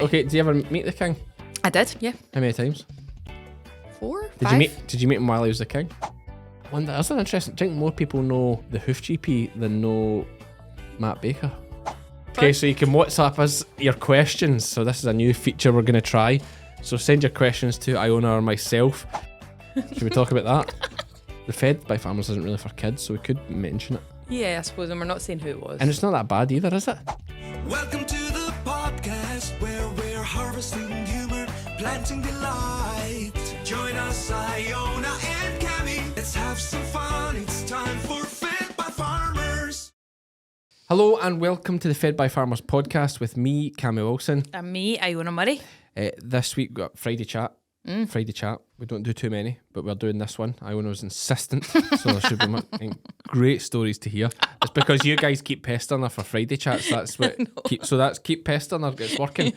Okay, did you ever meet the king? I did, yeah. How many times? 4, Did 5? Did you meet him while he was the king? I wonder, that's an interesting. Do you think more people know the Hoof GP than know Matt Baker? Okay, so you can WhatsApp us your questions. So this is a new feature we're going to try. So send your questions to Iona or myself. Should we talk about that? The Fed by Farmers isn't really for kids, so we could mention it. Yeah, I suppose, and we're not saying who it was. And it's not that bad either, is it? Welcome to the podcast where we're harvesting humor, planting delight. Join us, Iona and Cammy. Let's have some fun. It's time for Fed by Farmers. Hello and welcome to the Fed by Farmers podcast with me, Cammy Wilson. And me, Iona Murray. This week we've got Friday chat. Friday chat. We don't do too many, but we're doing this one. Iona was insistent, so there should be great stories to hear. It's because you guys keep pestering her for Friday chats. That's what keep pestering her. It's working.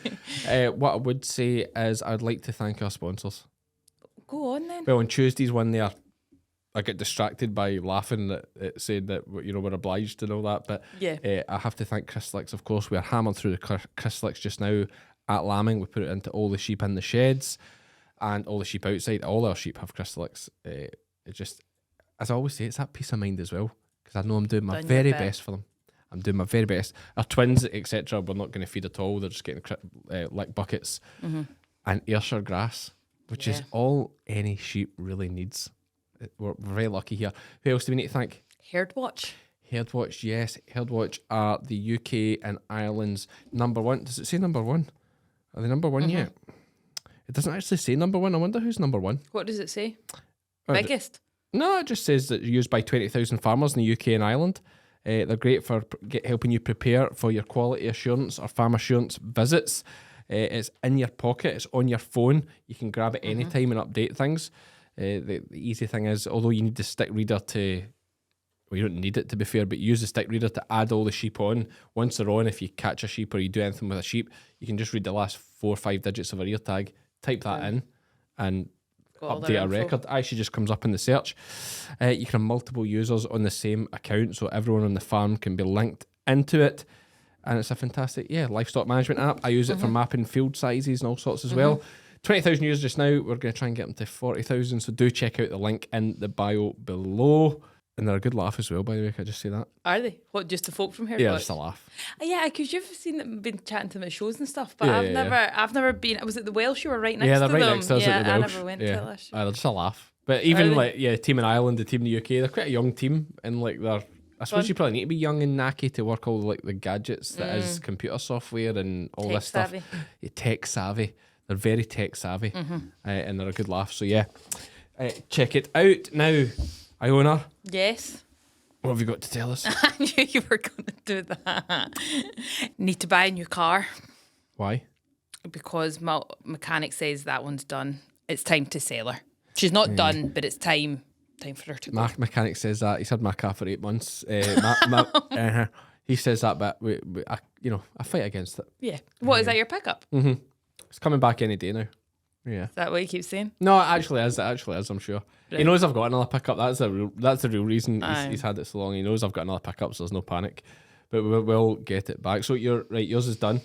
What I would say is I'd like to thank our sponsors. Go on then. Well, on Tuesday's one there, I get distracted by laughing that it said that we're obliged and all that. But Yeah. I have to thank Crystalyx, of course. We are hammered through the Crystalyx just now at lambing. We put it into all the sheep in the sheds and all the sheep outside. All our sheep have Crystalyx. It just, as I always say, it's that peace of mind as well, because I know I'm doing my very best for them. I'm doing my very best. Our twins, etc., we're not going to feed at all. They're just getting lick buckets and Ayrshire grass, which is all any sheep really needs. We're very lucky here. Who else do we need to thank? Herdwatch. Herdwatch, yes. Herdwatch are the UK and Ireland's number one. Does it say number one? Are they number one yet? It doesn't actually say number one. I wonder who's number one. What does it say? Uh, Biggest? No, it just says that used by 20,000 farmers in the UK and Ireland. They're great for helping you prepare for your quality assurance or farm assurance visits. It's in your pocket. It's on your phone. You can grab it anytime and update things. The easy thing is, although you need the stick reader to... Well, you don't need it to be fair, but use the stick reader to add all the sheep on. Once they're on, if you catch a sheep or you do anything with a sheep, you can just read the last 4 or 5 digits of a rear tag, type that in, and update a record. Actually just comes up in the search. You can have multiple users on the same account, so everyone on the farm can be linked into it. And it's a fantastic, livestock management app. I use it for mapping field sizes and all sorts as well. 20,000 users just now. We're going to try and get them to 40,000, so do check out the link in the bio below. And they're a good laugh as well, by the way. Can I just say that? Are they? What, just the folk from here? Yeah, just a laugh. Yeah, because you've seen them, been chatting to them at shows and stuff, but I've never been. Was it the Welsh you were right next to them? Yeah, they're right next to us at the Welsh. I never went to that. They're just a laugh. But even team in Ireland, the team in the UK, they're quite a young team, and they're. I suppose you probably need to be young and knacky to work all the gadgets that is computer software and all Tech this stuff. savvy. Yeah, tech savvy. They're very tech savvy, and they're a good laugh. So check it out now, Iona. Yes. What have you got to tell us? I knew you were going to do that. Need to buy a new car Why? because my mechanic says that one's done. It's time to sell her. She's not done, but it's time for her to go. My mechanic says that. He's had my car for 8 months. He says that, but I fight against it. Yeah. What, is that your pickup? It's coming back any day now. Yeah. Is that what you keep saying? No, it actually is. I'm sure. Right. He knows I've got another pickup. That's the real reason Aye. he's had it so long. He knows I've got another pickup, so there's no panic. But we'll get it back. So you're right. Yours is done.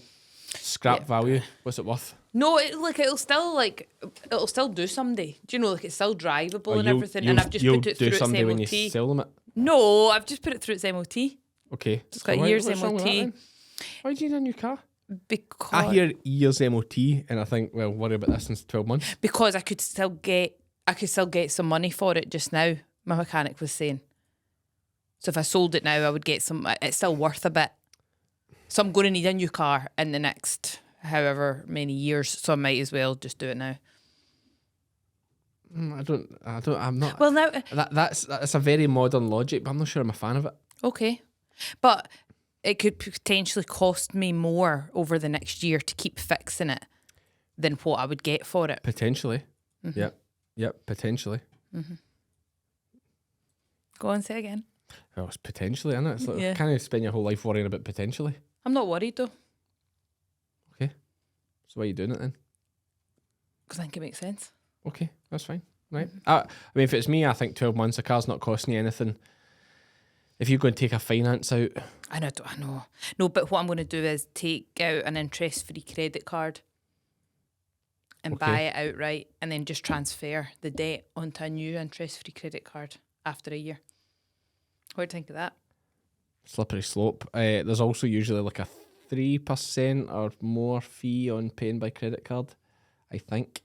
Scrap value. What's it worth? No, it'll still do someday. Do you know, it's still drivable and everything. And I've just put it through its someday MOT. when you sell them it. No, I've just put it through its MOT. Okay. It's got years what's wrong with that MOT. then? Why do you need a new car? Because I hear years MOT, and I think, well, worry about this in 12 months. Because I could still get some money for it just now. My mechanic was saying. So if I sold it now, I would get some. It's still worth a bit. So I'm going to need a new car in the next however many years. So I might as well just do it now. I'm not. Well, now That's a very modern logic, but I'm not sure I'm a fan of it. okay, but it could potentially cost me more over the next year to keep fixing it than what I would get for it. Potentially. Yep, potentially. Go on, say it again. Well, it's potentially, isn't it? It's like, can't you spend your whole life worrying about potentially? I'm not worried though, Okay. So why are you doing it then? because I think it makes sense. Okay, that's fine. Right. I mean, if it's me, I think 12 months, a car's not costing you anything. If you go and take a finance out... I know. No, but what I'm going to do is take out an interest-free credit card and buy it outright and then just transfer the debt onto a new interest-free credit card after a year. What do you think of that? Slippery slope. There's also usually like a 3% or more fee on paying by credit card, I think.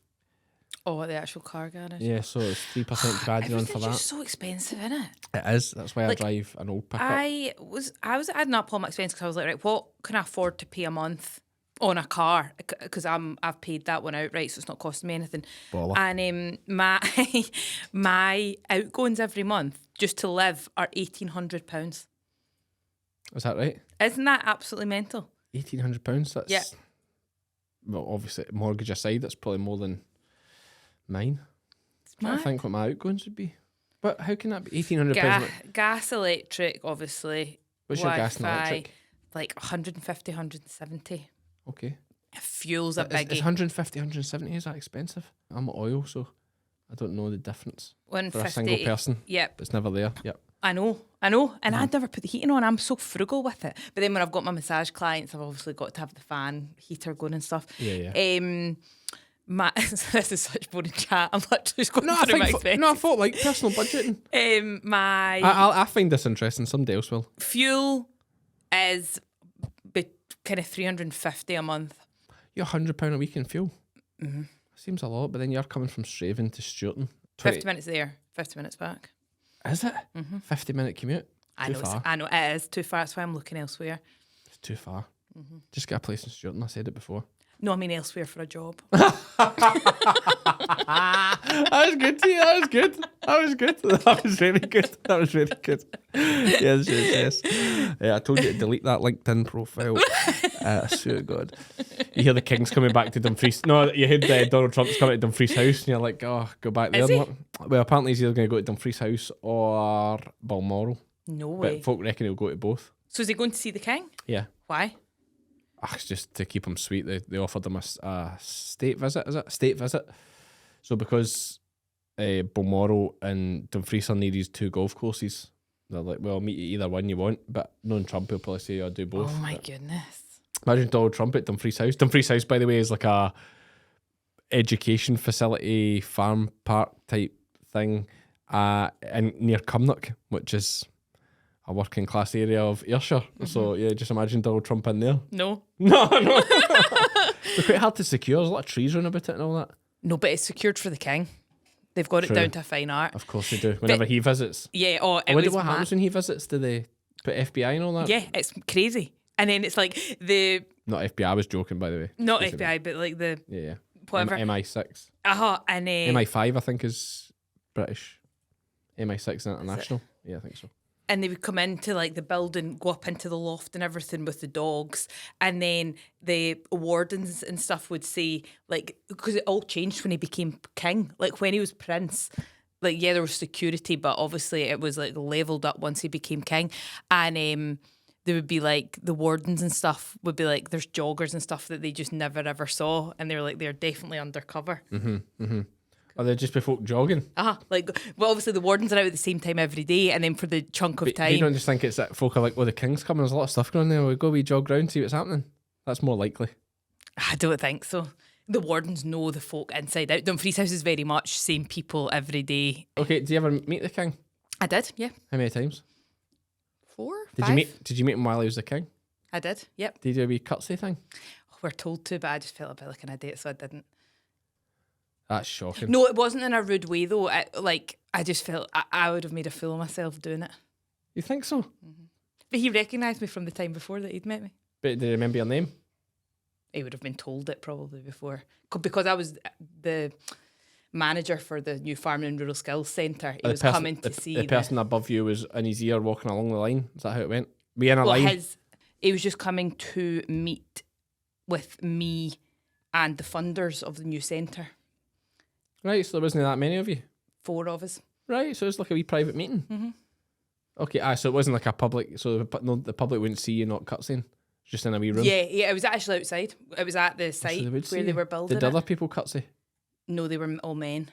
Oh, at the actual car garage. Yeah, so it's 3% gradually on for Everything's that. just so expensive, isn't it? It is. That's why Like, I drive an old pickup. I was adding up all my expenses because I was like, right, what can I afford to pay a month on a car? Because I've paid that one outright, so it's not costing me anything. Baller. And my outgoings every month just to live are £1,800. Is that right? Isn't that absolutely mental? £1,800. That's Yeah. Well, obviously, mortgage aside, that's probably more than mine. I mad. think what my outgoings would be. But how can that be £1,800? Gas, electric, obviously. What's your gas and Wi-Fi, electric? Like 150, 170. Okay. Fuel's a Is biggie. 150, 170, is that expensive? I'm oil, so I don't know the difference. For a 150. single person, Yep. it's never there. Yep. I know. And I'd never put the heating on. I'm so frugal with it. But then when I've got my massage clients, I've obviously got to have the fan heater going and stuff. Yeah. This is such boring chat. I'm literally just going through my expenses. I thought like personal budgeting. My I find this interesting. Somebody else will. fuel is kind of $350 a month. You're £100 a week in fuel. Mm-hmm. Seems a lot, but then you're coming from Straven to Stewarton. 50 minutes there, 50 minutes back. Is it? 50-minute commute? Too far. I know it is too far. That's why I'm looking elsewhere. It's too far. Just get a place in Stewarton. I said it before. No, I mean elsewhere for a job. That was good, T. That was good. That was very good. Yes. Yeah, I told you to delete that LinkedIn profile. I swear to God. You hear the King's coming back to Dumfries. No, you heard Donald Trump's coming to Dumfries House, and you're like, oh, go back there. Is he? Well, apparently he's either going to go to Dumfries House or Balmoral. No way. But folk reckon he'll go to both. So is he going to see the King? Yeah. Why? It's just to keep him sweet. They offered him a state visit, is it? A state visit. So because Balmoral and Dumfries are near these two golf courses, they're like, well, I'll meet you either one you want. But knowing Trump, he'll probably say, I'll do both. Oh my But goodness. imagine Donald Trump at Dumfries House. Dumfries House, by the way, is like a education facility, farm park type thing in near Cumnock, which is a working class area of Ayrshire. So yeah, just imagine Donald Trump in there. No. No. They're quite hard to secure. There's a lot of trees around about it and all that. No, but it's secured for the King. They've got True. it down to a fine art. Of course they do. Whenever he visits. Yeah, I wonder what happens when he visits. Do they put FBI and all that? Yeah, it's crazy. And then it's like Not FBI, I was joking, by the way. not Basically. FBI, but like the Yeah. whatever. MI6. And MI5, I think, is British. MI6 is international. Yeah, I think so. and they would come into like the building, go up into the loft and everything with the dogs, and then the wardens and stuff would say, like, because it all changed when he became king. Like when he was prince, like yeah, there was security, but obviously it was like leveled up once he became king. And they would be like, the wardens and stuff would be like, there's joggers and stuff that they just never ever saw, and they were like, they're definitely undercover. Are they just be folk jogging? Like, well, obviously the wardens are out at the same time every day, and then for the chunk of But time. you don't just think it's that folk are like, well, the King's coming, there's a lot of stuff going on there, we go we jog round, see what's happening. That's more likely. I don't think so. The wardens know the folk inside out. Dumfries House is very much same people every day. Okay, did you ever meet the King? I did, yeah. How many times? 4, Did 5? you meet him while he was the King? I did, yep. Did you do a wee curtsy thing? We're told to, but I just felt a bit like an idiot, so I didn't. That's shocking. No, it wasn't in a rude way, though. I just felt I would have made a fool of myself doing it. You think so? But he recognised me from the time before that he'd met me. But do you remember your name? He would have been told it probably before. Because I was the manager for the new Farming and Rural Skills Centre. He was coming to see the person above you was in his ear walking along the line. Is that how it went? Were you in a line? He was just coming to meet with me and the funders of the new centre. Right, so there wasn't that many of you. 4 of us. Right, so it's like a wee private meeting. Okay, so it wasn't like a public, so the public wouldn't see you not cutscene. Just in a wee room. Yeah, it was actually outside. It was at the site where they were building Did it. other people curtsy? No, they were all men.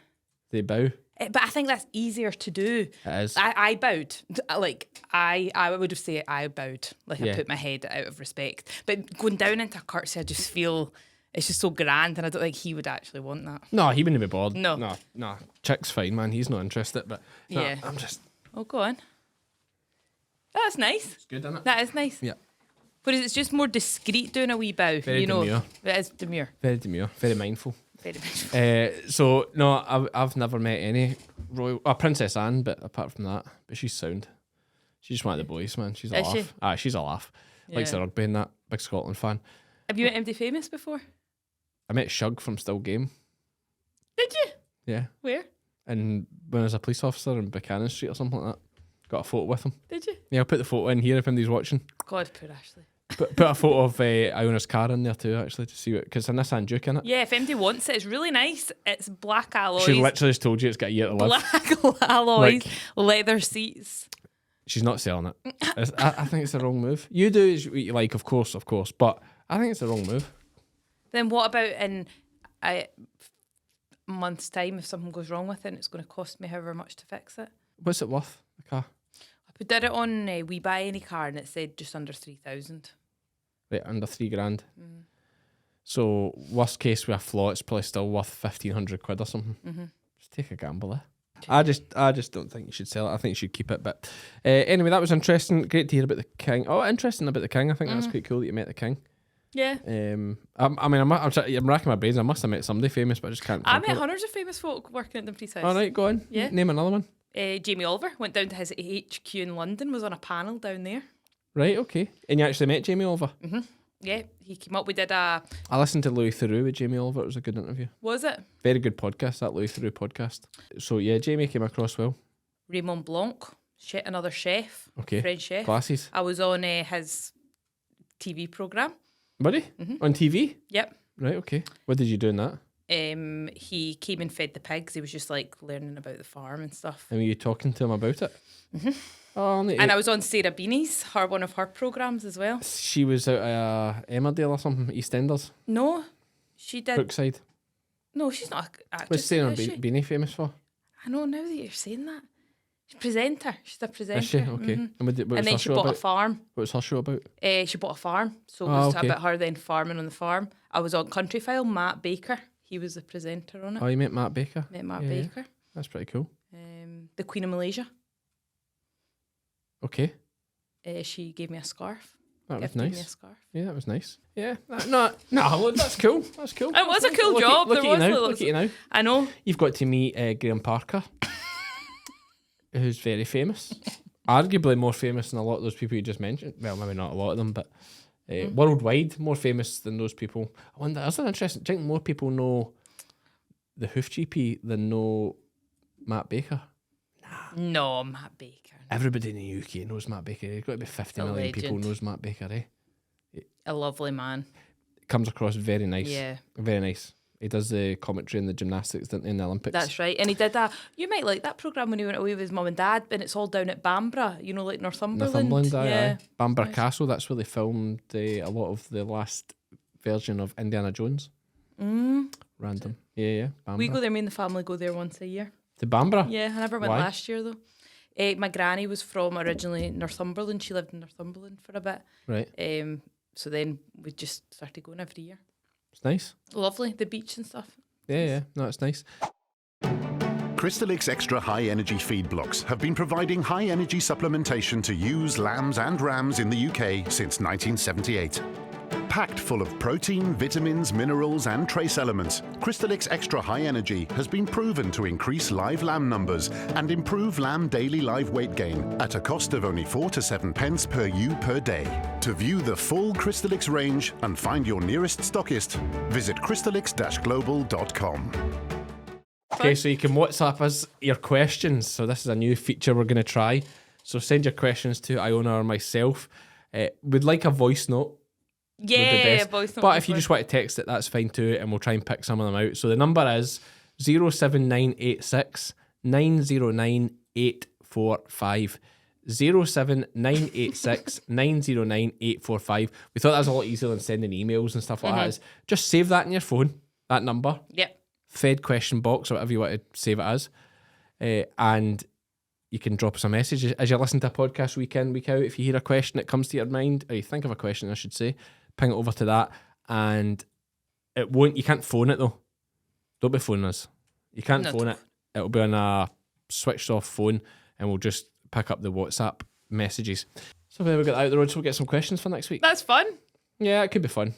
They bow. But I think that's easier to do. It is. I bowed. Like, I would have said I bowed. Like, Yeah. I put my head out of respect. But going down into a curtsy, I just feel It's just so grand, and I don't think he would actually want that. No, he wouldn't be bored. No. No. Chick's fine, man. He's not interested, but no, Yeah. I'm just... Oh, go on. That's nice. It's good, isn't it? That is nice. Yeah. Whereas it's just more discreet doing a wee bow. Very you know, demure. It is demure. Very demure. Very mindful. Very much. So, no, I've never met any royal... Princess Anne, but apart from that, but she's sound. She's one of the boys, man. She's a Is laugh. she? She's a laugh. Likes Yeah. the rugby and that. Big Scotland fan. Have you met MD Famous before? I met Shug from Still Game. Did you? Yeah. Where? And when I was a police officer in Buchanan Street or something like that. Got a photo with him. Did you? Yeah, I'll put the photo in here if anybody's watching. God, poor Ashley. Put a photo of Iona's car in there too, actually, to see what... Because it's a Nissan Duke in it. Yeah, if MD wants it, it's really nice. It's black alloys. She literally just told you it's got a year to live. Black alloys, leather seats. She's not selling it. I think it's the wrong move. You do as what you like, of course, but I think it's the wrong move. Then what about in a month's time if something goes wrong with it and it's going to cost me however much to fix it? What's it worth, the car? I did it on We Buy Any Car and it said just under 3,000. Right, under £3,000. So, worst case with a flaw, it's probably still worth 1,500 quid or something. Just take a gamble there. I just don't think you should sell it. I think you should keep it. But anyway, that was interesting. Great to hear about the king. Oh, interesting about the king. I think that's quite cool that you met the king. Yeah. I'm racking my brains. I must have met somebody famous, but I just can't. I think met of it. hundreds of famous folk working at the Priest House. All right, go on. Yeah. Name another one. Jamie Oliver went down to his HQ in London, was on a panel down there. Right, okay. And you actually met Jamie Oliver? Yeah, he came up. We did a... I listened to Louis Theroux with Jamie Oliver. It was a good interview. Was it? Very good podcast, that Louis Theroux podcast. So, yeah, Jamie came across well. Raymond Blanc, another chef. Okay. French chef. Glasses. I was on his TV programme. Buddy? On TV? Yep. Right, okay. What did you do in that? He came and fed the pigs. He was just like learning about the farm and stuff. And were you talking to him about it? Oh, And I was on Sarah Beanie's, one of her programmes as well. she was out at Emmerdale or something, EastEnders, No, she did. Brookside. No, she's not an actress. What's Sarah is she? Beanie famous for? I know now that you're saying that. She's a presenter. She's a presenter. Is she? Okay. And what was And then her she show bought about? a farm. What was her show about? She bought a farm. So it was okay. about her then farming on the farm. I was on Country File, Matt Baker. He was the presenter on it. Oh, you met Matt Baker? Met Matt Yeah, yeah. Baker. That's pretty cool. The Queen of Malaysia. Okay. She gave me a scarf. That was Gifted me a nice. scarf. Yeah, that was nice. Yeah. No, look, that's cool. That's cool. It was a cool Look job. Look There at you was now. lots Look at you now. I know. You've got to meet Graham Parker, who's very famous. Arguably more famous than a lot of those people you just mentioned. Well, maybe not a lot of them, but worldwide more famous than those people. I wonder, that's an interesting. Do you think more people know the Hoof GP than know Matt Baker? No, Matt Baker. Everybody in the UK knows Matt Baker. There's got to be 50 A million people legend. knows Matt Baker, eh? A lovely man. Comes across very nice. Yeah. Very nice. He does the commentary and the gymnastics in the Olympics. That's right. And he did that. You might like that programme when he went away with his mum and dad, and it's all down at Bamborough, like Northumberland. Northumberland, aye, yeah. aye. Bamburgh Nice. Castle, that's where they filmed a lot of the last version of Indiana Jones. Random. Yeah. Bamburgh. We go there, me and the family go there once a year. To Bamburgh? Yeah, I never went Why? last year though. My granny was from originally Northumberland. She lived in Northumberland for a bit. Right. So then we just started going every year. It's nice. Lovely, the beach and stuff. Yeah. No, it's nice. Crystalyx Extra High Energy Feed Blocks have been providing high energy supplementation to ewes, lambs and rams in the UK since 1978. Packed full of protein, vitamins, minerals and trace elements, Crystalyx Extra High Energy has been proven to increase live lamb numbers and improve lamb daily live weight gain at a cost of only 4 to 7 pence per ewe per day. To view the full Crystalyx range and find your nearest stockist, visit crystalyx-global.com. Okay, so you can WhatsApp us your questions. So this is a new feature we're going to try. So send your questions to Iona or myself. We'd like a voice note. would be Yeah, best. voice note But would if be you just want to text it, that's fine too, and we'll try and pick some of them out. So the number is 07986 909 845. 07986 909 845. We thought that was a lot easier than sending emails and stuff like that. Is just save that in your phone, that number, Yep. Fed question box or whatever you want to save it as, and you can drop us a message as you listen to a podcast week in, week out. If you hear a question that comes to your mind, or you think of a question, I should say, ping it over to that, and it won't. You can't phone it though. Don't be phoning us. You can't No, phone it. It'll be on a switched off phone, and we'll just pick up the WhatsApp messages. So there we got that out the road. So we'll get some questions for next week. That's fun. Yeah, it could be fun.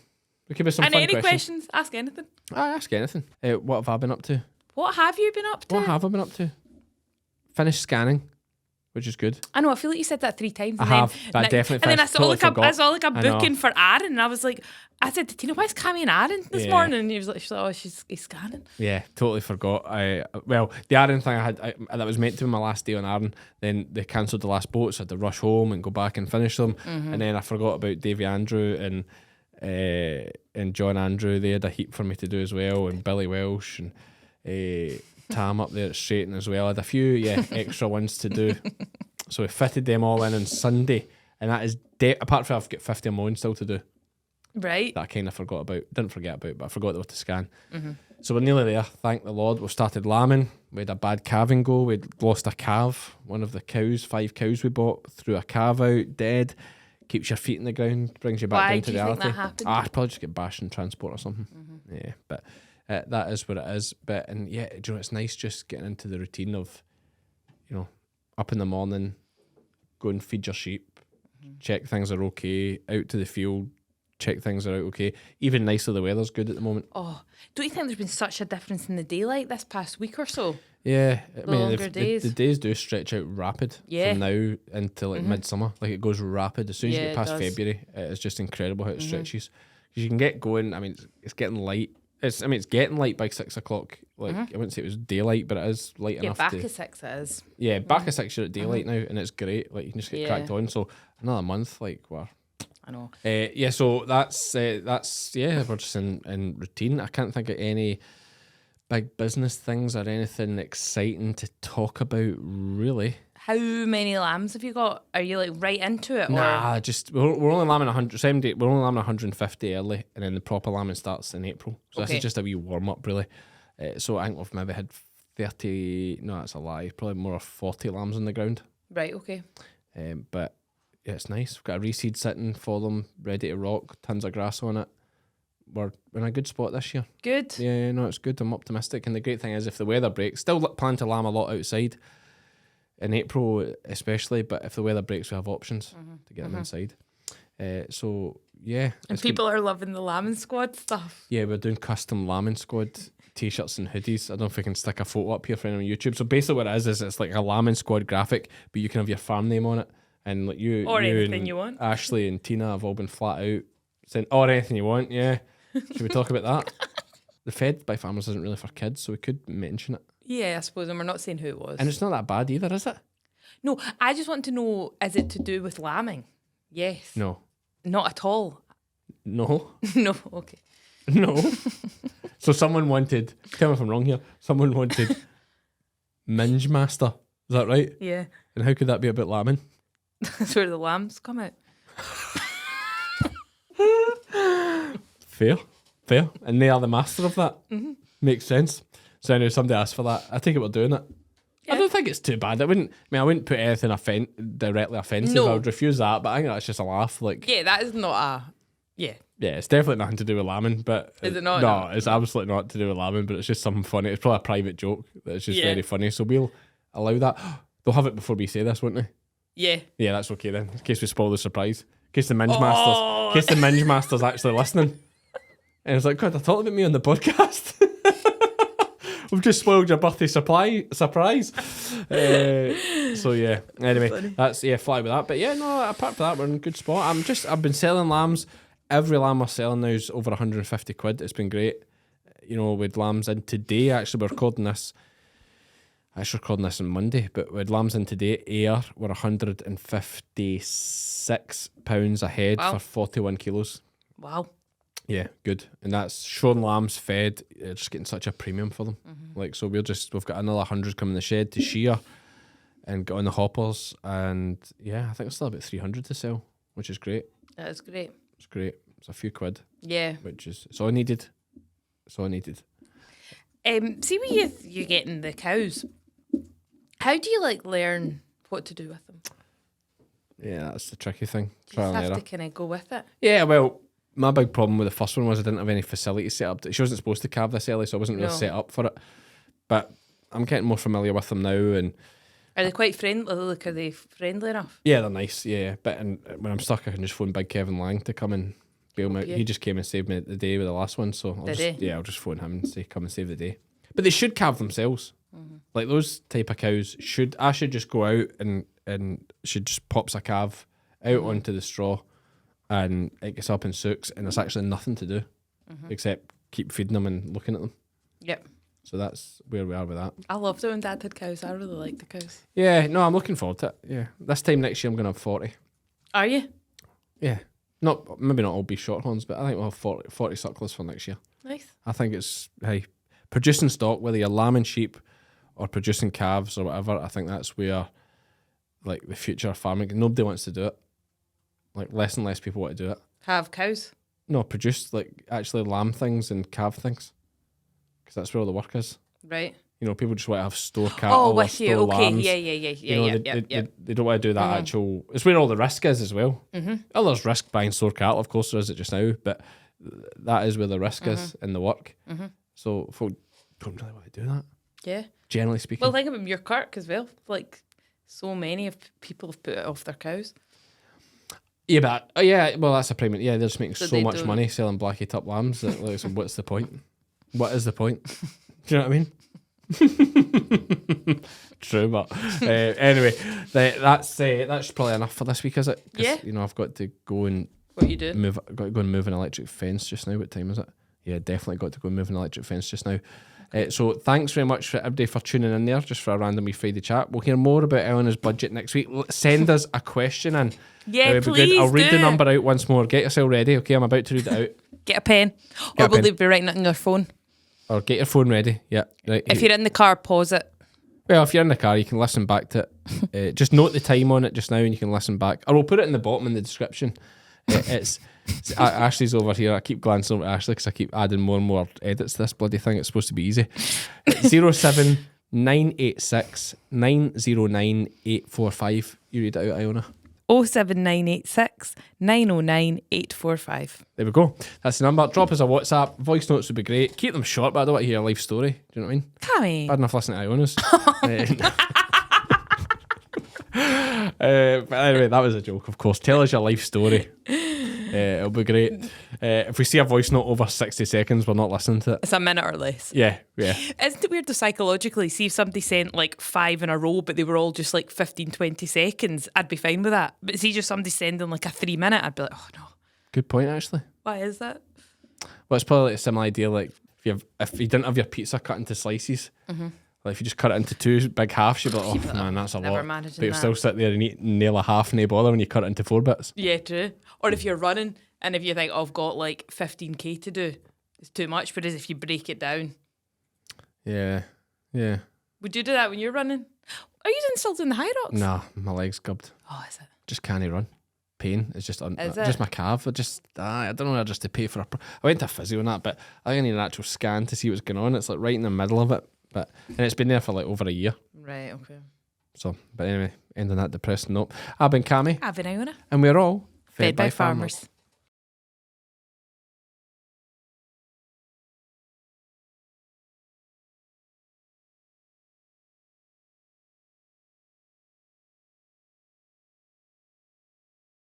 There could be some And fun any questions. ask anything. Ask anything. What have I been up to? What have you been up to? What have I been up to? Finished scanning, which is good. I know. I feel like you said that 3 times. I And have. Then, That definitely And then I finished. saw Totally like forgot. I saw like a I know. booking for Aaron, and I was like, I said to Tina, "Why is Cammy and Aaron this Yeah. morning?" And she's like, "Oh, he's scanning." Yeah, totally forgot. The Arran thing that was meant to be my last day on Arran. Then they cancelled the last boat, so I had to rush home and go back and finish them. And then I forgot about Davy Andrew and John Andrew. They had a heap for me to do as well, and Billy Welsh and Tam up there at Straighton as well. I had a few extra ones to do. So we fitted them all in on Sunday, and that is apart from I've got 50 of my own still to do. Right. That I kind of forgot about. Didn't forget about, but I forgot they were to scan. So we're nearly there, thank the Lord. We started lambing. We had a bad calving go. We'd lost a calf. One of the cows, 5 cows we bought, threw a calf out, dead. Keeps your feet in the ground, brings you back Why down do to you think reality. that happened? Probably just get bashed in transport or something. Yeah, but that is what it is. But do you know, it's nice just getting into the routine of, up in the morning, go and feed your sheep, check things are okay, out to the field, check things are out okay. Even nicer, the weather's good at the moment. Oh, don't you think there's been such a difference in the daylight this past week or so? Yeah, I mean, longer days. the days do stretch out rapid Yeah. from now into like midsummer. Like it goes rapid as soon as you Yeah, get it past does. February. It's just incredible how it stretches. Because you can get going. I mean, it's getting light. It's getting light by 6 o'clock. Like I wouldn't say it was daylight, but it is light Yeah, enough. back to, at 6 it is. Yeah, back at 6 you're at daylight now, and it's great. Like you can just get cracked on. So another month, like we're. I know. So that's we're just in routine. I can't think of any big business things or anything exciting to talk about really. How many lambs have you got? Are you like right into it? Nah, just we're only lambing 100. Same day, we're only lambing 150 early, and then the proper lambing starts in April. So this Okay. is just a wee warm up really. So I think we've maybe had 30. No, that's a lie. Probably more of 40 lambs on the ground. Right, okay. But yeah, it's nice. We've got a reseed sitting for them, ready to rock. Tons of grass on it. We're in a good spot this year. Good. Yeah, no, it's good. I'm optimistic. And the great thing is, if the weather breaks, still plan to lamb a lot outside in April, especially. But if the weather breaks, we have options to get them inside. So yeah, And it's good. people are loving the lambing squad stuff. Yeah, we're doing custom lambing squad t-shirts and hoodies. I don't know if we can stick a photo up here for anyone on YouTube. So basically, what it is it's like a lambing squad graphic, but you can have your farm name on it. And like you anything and you want. Ashley and Tina have all been flat out saying, or anything you want, yeah. Should we talk about that? The Fed by Farmers isn't really for kids, so we could mention it. Yeah, I suppose, and we're not saying who it was. And it's not that bad either, is it? No, I just want to know, is it to do with lambing? Yes. No. Not at all. No. No, okay. No. So someone wanted, tell me if I'm wrong here, someone wanted Minge Master. Is that right? Yeah. And how could that be about lambing? That's where the lambs come out. Fair. And they are the master of that. Makes sense. So anyway, somebody asked for that. I think we're doing it. I don't think it's too bad. I wouldn't put anything directly offensive. No. I would refuse that, but I think that's just a laugh. Like, Yeah, that is not a... Yeah. yeah, it's definitely nothing to do with lambing, but Is it not? No, it's absolutely not to do with lambing, but it's just something funny. It's probably a private joke that's just Yeah. very funny. So we'll allow that. They'll have it before we say this, won't they? Yeah. Yeah, that's okay then. In case we spoil the surprise. In case the Minge Master's actually listening. And it's like, God, I talked about me on the podcast. We've just spoiled your birthday surprise. So yeah. Anyway, that's fly with that. But yeah, no. Apart from that, we're in a good spot. I've been selling lambs. Every lamb we're selling now is over 150 quid. It's been great. You know, with lambs in today. Actually, we're recording this. Recording this on Monday, but with lambs in today, we're £156 a head Wow. for 41 kilos. Wow. Yeah, good. And that's shorn lambs fed, just getting such a premium for them. Like, so we've got another 100 coming in the shed to shear and get on the hoppers. And yeah, I think it's still about 300 to sell, which is great. That is great. It's great. It's a few quid, Yeah. which is, it's all I needed. See when you're getting the cows, how do you like learn what to do with them? Yeah, that's the tricky thing. You Trial just and have error. to kind of go with it. Yeah, well, my big problem with the first one was I didn't have any facilities set up. She wasn't supposed to calve this early, so I wasn't really No. set up for it. But I'm getting more familiar with them now, and Are they quite friendly? Like, are they friendly enough? yeah, they're nice. Yeah, but when I'm stuck, I can just phone Big Kevin Lang to come and bail me out. Yeah. He just came and saved me the day with the last one, so Did he? I'll just phone him and say come and save the day. But they should calve themselves. Like those type of cows I should just go out and she just pops a calf out onto the straw, and it gets up and sucks, and there's actually nothing to do except keep feeding them and looking at them. Yep. So that's where we are with that. I loved it when Dad had cows. I really like the cows. Yeah, no, I'm looking forward to it. Yeah, this time next year I'm going to have 40. Are you? Yeah, maybe not all be shorthorns, but I think we'll have 40 sucklers for next year. Nice. I think it's producing stock, whether you're lambing sheep or producing calves or whatever. I think that's where like the future of farming. Nobody wants to do it. Like less and less people want to do it. Have cows? No, produce like actually lamb things and calve things, because that's where all the work is. Right. You know, people just want to have store cattle. Oh, or with you. store Okay. lambs. Yeah. You know, Yeah. they don't want to do that actual. It's where all the risk is as well. Oh, there's risk buying store cattle, of course there is it just now, but that is where the risk is in the work. So folk don't really want to do that, Yeah. generally speaking. Well, think about Muirkirk as well. Like, so many of people have put it off their cows. Yeah, but well, that's a prime. Yeah, they're just making So so they much don't- money selling blacky top lambs. That, like, so what's the point? What is the point? Do you know what I mean? True, but anyway, that's probably enough for this week, is it? 'Cause, Yeah. You know, I've got to go and What you do? move. Got to go and move an electric fence just now. What time is it? Yeah, definitely got to go and move an electric fence just now. So thanks very much for everybody for tuning in there, just for a random wee Friday chat. We'll hear more about Eleanor's budget next week. Send us a question in. Yeah, It would be please good. I'll read the do. number out once more. Get yourself ready, okay? I'm about to read it out. Get a pen. Get Or a will pen. they be writing it on your phone? Or get your phone ready. Yeah. Right. If you're in the car, pause it. Well, if you're in the car, you can listen back to it. Just note the time on it just now, and you can listen back. Or we'll put it in the bottom in the description. It's Ashley's over here. I keep glancing over at Ashley because I keep adding more and more edits to this bloody thing. It's supposed to be easy. 07986 909 845. You read it out, Iona. 07986 909 845. There we go. That's the number. Drop us a WhatsApp. Voice notes would be great. Keep them short, but I don't want to hear a life story. Do you know what I mean? Cammy. Bad enough listening to Iona's. But anyway, that was a joke, of course. Tell us your life story. It'll be great. If we see a voice note over 60 seconds, we're not listening to it. It's a minute or less. Yeah. Isn't it weird to psychologically see if somebody sent like 5 in a row, but they were all just like 15, 20 seconds? I'd be fine with that. But see just somebody sending like a 3 minute, I'd be like, oh no. Good point, actually. Why is that? Well, it's probably like a similar idea. Like if you didn't have your pizza cut into slices, like if you just cut it into 2 big halves, you'd be like, oh man, that's a Never lot. managing But you'll that. still sit there and nail a half, no bother when you cut it into 4 bits. Yeah, true. Or if you're running and if you think, oh, I've got like 15k to do, it's too much. Whereas if you break it down, Yeah. would you do that when you're running? Are you still doing the high rocks? Nah, my leg's gubbed. Oh, is it? Just can't run. Pain. It's just Is just it? my calf. I don't know. Just to pay for I went to a physio and that, but I think I need an actual scan to see what's going on. It's like right in the middle of it, and it's been there for like over a year. Right, okay. So, but anyway, ending that depressing note. I've been Cammy, I've been Iona. and we're all Fed by farmers.